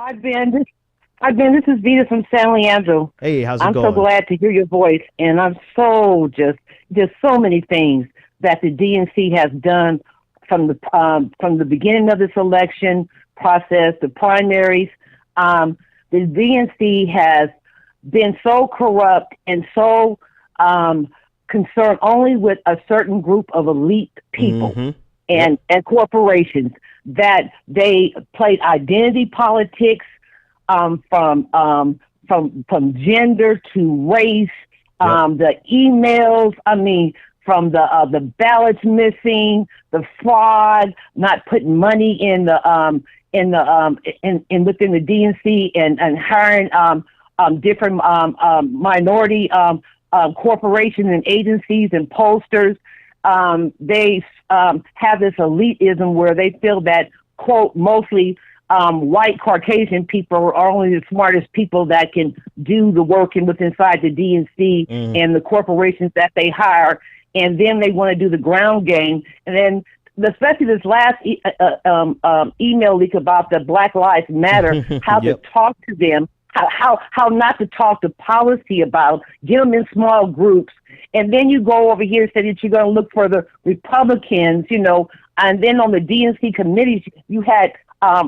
I've been. This is Vita from San Leandro. Hey, how's it I'm going? so glad to hear your voice, and I'm so just so many things that the DNC has done from the beginning of this election process, the primaries. The DNC has been so corrupt and so concerned only with a certain group of elite people and corporations, that they played identity politics from gender to race, the emails. I mean, from the ballots missing, the fraud, not putting money in within the DNC, and hiring different minority corporations and agencies and pollsters. They have this elitism where they feel that, quote, mostly white Caucasian people are only the smartest people that can do the work inside the DNC and the corporations that they hire. And then they want to do the ground game. And then, especially this last email leak about the Black Lives Matter, how to talk to them, how not to talk to policy about, get them in small groups. And then you go over here and say that you're going to look for the Republicans, and then on the DNC committees, you had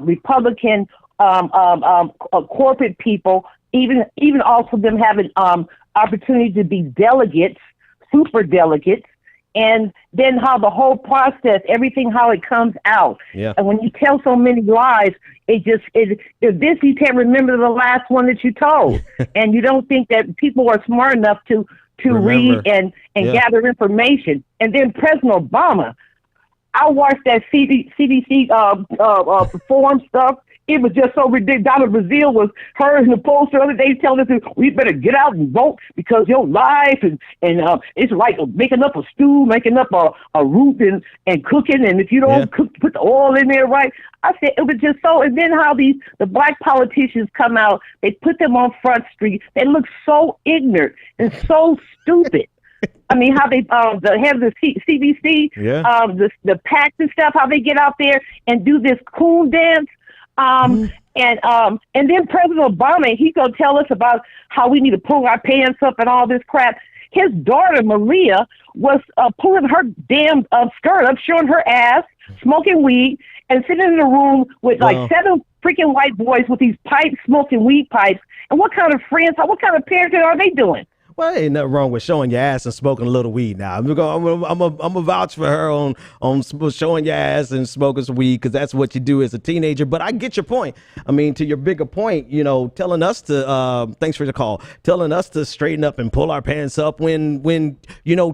Republican corporate people, even also them having opportunity to be delegates, super delegates, and then how the whole process, everything, how it comes out. Yeah. And when you tell so many lies, you can't remember the last one that you told. And you don't think that people are smart enough to read and gather information. And then President Obama, I watched that CDC perform stuff. It was just so ridiculous. Down in Brazil was her and the poster the other day telling us we better get out and vote because your life and it's like making up a stew, making up a root and cooking, and if you don't put the oil in there right. I said it was just so. And then how the black politicians come out, they put them on Front Street. They look so ignorant and so stupid. I mean, how they have the CBC, the PACs and stuff, how they get out there and do this cool dance. And then President Obama, he gonna tell us about how we need to pull our pants up and all this crap. His daughter Malia was pulling her damn skirt up, showing her ass, smoking weed, and sitting in a room with like 7 freaking white boys with these pipes, smoking weed pipes. And what kind of friends? What kind of parenting are they doing? Well, ain't nothing wrong with showing your ass and smoking a little weed. Now I'm a vouch for her on showing your ass and smoking some weed, because that's what you do as a teenager. But I get your point. I mean, to your bigger point, telling us to thanks for the call, telling us to straighten up and pull our pants up when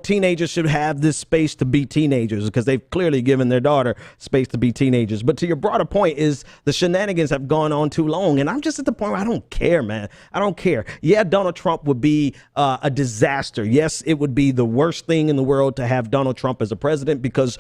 teenagers should have this space to be teenagers, because they've clearly given their daughter space to be teenagers. But to your broader point is the shenanigans have gone on too long, and I'm just at the point where I don't care, man. I don't care. Yeah, Donald Trump would be a disaster. Yes, it would be the worst thing in the world to have Donald Trump as a president, because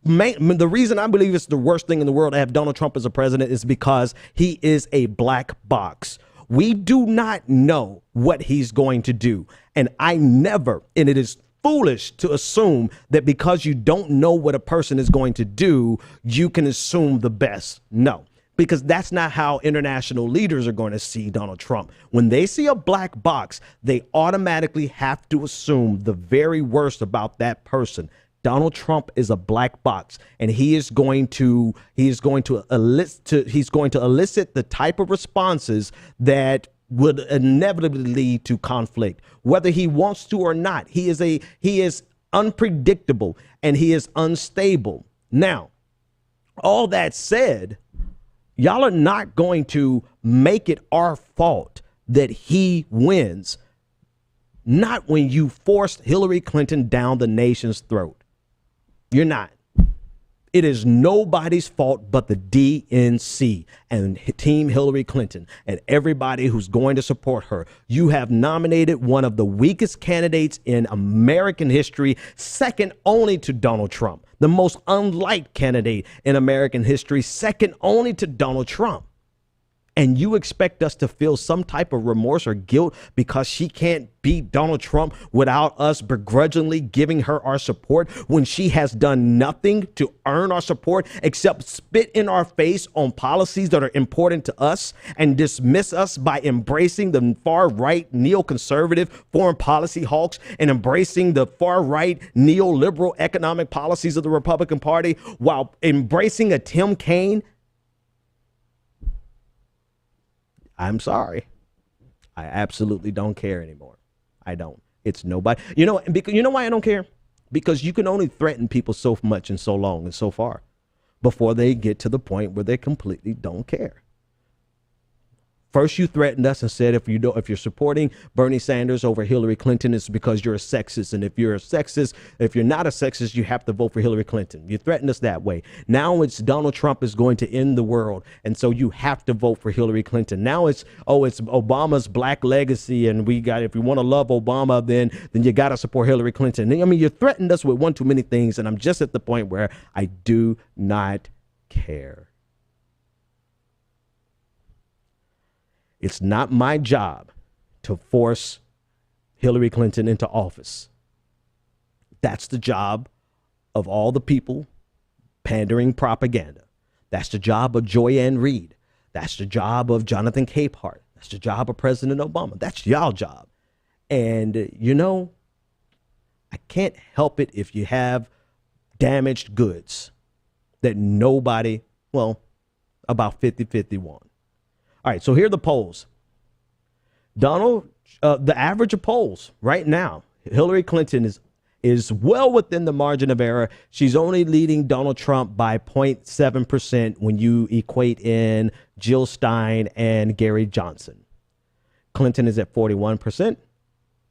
the reason I believe it's the worst thing in the world to have Donald Trump as a president is because he is a black box. We do not know what he's going to do. And it is foolish to assume that because you don't know what a person is going to do, you can assume the best. No. Because that's not how international leaders are going to see Donald Trump. When they see a black box, they automatically have to assume the very worst about that person. Donald Trump is a black box, and he's going to elicit the type of responses that would inevitably lead to conflict, whether he wants to or not. He is unpredictable and he is unstable. Now, all that said, y'all are not going to make it our fault that he wins. Not when you forced Hillary Clinton down the nation's throat. You're not. It is nobody's fault but the DNC and Team Hillary Clinton and everybody who's going to support her. You have nominated one of the weakest candidates in American history, second only to Donald Trump. The most unliked candidate in American history, second only to Donald Trump. And you expect us to feel some type of remorse or guilt because she can't beat Donald Trump without us begrudgingly giving her our support when she has done nothing to earn our support except spit in our face on policies that are important to us and dismiss us by embracing the far right neoconservative foreign policy hawks and embracing the far right neoliberal economic policies of the Republican Party while embracing a Tim Kaine. I'm sorry. I absolutely don't care anymore. I don't. It's nobody. You know why I don't care? Because you can only threaten people so much and so long and so far before they get to the point where they completely don't care. First, you threatened us and said if you're supporting Bernie Sanders over Hillary Clinton, it's because you're a sexist. And if you're not a sexist, you have to vote for Hillary Clinton. You threatened us that way. Now it's Donald Trump is going to end the world. And so you have to vote for Hillary Clinton. Now it's Obama's black legacy. And if you want to love Obama, then you got to support Hillary Clinton. I mean, you threatened us with one too many things. And I'm just at the point where I do not care. It's not my job to force Hillary Clinton into office. That's the job of all the people pandering propaganda. That's the job of Joy-Ann Reid. That's the job of Jonathan Capehart. That's the job of President Obama. That's y'all job. And, I can't help it if you have damaged goods that nobody, about 50-50 won. All right, so here are the polls. The average of polls right now, Hillary Clinton is well within the margin of error. She's only leading Donald Trump by 0.7% when you equate in Jill Stein and Gary Johnson. Clinton is at 41%.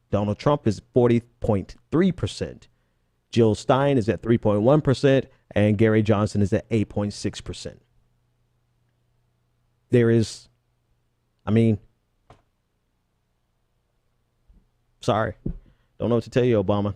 Donald Trump is 40.3%. Jill Stein is at 3.1%, and Gary Johnson is at 8.6%. Sorry. Don't know what to tell you, Obama.